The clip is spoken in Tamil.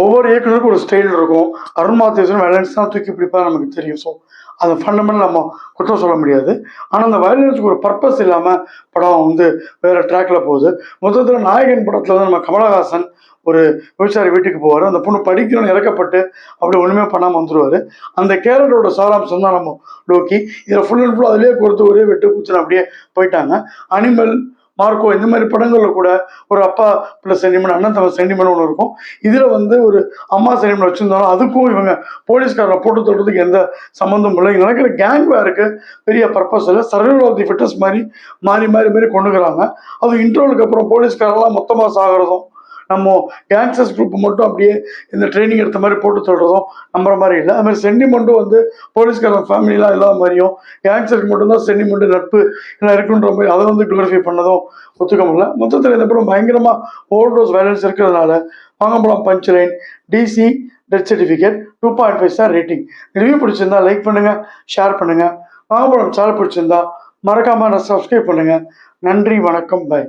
ஒவ்வொரு இயக்குனருக்கும் ஒரு ஸ்டைல் இருக்கும். அருண் மாத்தேஸ்வரன் வயலன்ஸ் தான் தூக்கி பிடிப்பார் நமக்கு தெரியும். ஸோ அது ஃபண்டமெண்டல் நம்ம குற்றம் சொல்ல முடியாது. ஆனால் அந்த வயலன்ஸுக்கு ஒரு பர்பஸ் இல்லாமல் படம் வந்து வேறு ட்ராக்ல போகுது. மொத்தத்தில் நாயகன் படத்தில் வந்து நம்ம கமலஹாசன் ஒரு விபச்சாரி வீட்டுக்கு போவார். அந்த பொண்ணு படிக்கணும்னு இறக்கப்பட்டு அப்படி ஒன்றுமே பண்ணாமல் வந்துடுவார். அந்த கேரக்டரோட சாராம்சம் தான் நம்ம லோக்கி. இதில் ஃபுல் அண்ட் ஃபுல் அதிலே கொடுத்து ஒரே வெட்டு குச்சின்னு அப்படியே போயிட்டாங்க. அனிமல், மார்க்கோ இந்த மாதிரி படங்கள்ல கூட ஒரு அப்பா பிள்ளை சென்டிமெண்ட், அண்ணன் தம்பி சென்டிமெண்ட் ஒன்று இருக்கும். இதுல வந்து ஒரு அம்மா சென்டிமெண்ட் வச்சிருந்தாலும் அதுக்கும் இவங்க போலீஸ்காரரை போட்டு தொடுறதுக்கு எந்த சம்மந்தமும் இல்லை. இங்க நடக்கிற கேங் வேருக்கு பெரிய பர்பஸ் இல்லை. சர்வைவல் ஆஃப் தி ஃபிட்டஸ் மாதிரி மாறி மாறி மாறி கொண்டுக்கிறாங்க. அது இன்ட்ரோலுக்கு அப்புறம் போலீஸ்காரெல்லாம் மொத்தமாக சாகிறதும், நம்ம கேங்ஸ்டர்ஸ் குரூப் மட்டும் அப்படியே இந்த ட்ரைனிங் எடுத்த மாதிரி போட்டு சொல்றதும் நம்புற மாதிரி இல்லை. அது மாதிரி சென்டிமெண்ட்டும் வந்து போலீஸ்காரன் ஃபேமிலிலாம் இல்லாத மாதிரியும் கேங்ஸ்டருக்கு மட்டும்தான் சென்டிமெண்ட் நட்பு எல்லாம் இருக்குன்ற மாதிரி அதை வந்து குளோரிஃபை பண்ணதும் ஒத்துக்க முடியல. மொத்தத்தில் இந்த படம் பயங்கரமா ஓவர் டோஸ் வயலன்ஸ் இருக்கிறதுனால வாங்கப்படம் punch line DC death certificate 2.5 star rating. Review பிடிச்சிருந்தா லைக் பண்ணுங்க, ஷேர் பண்ணுங்க. வாங்கப்படம் சேனல் பிடிச்சிருந்தா மறக்காம சப்ஸ்கிரைப் பண்ணுங்க. நன்றி, வணக்கம், பாய்.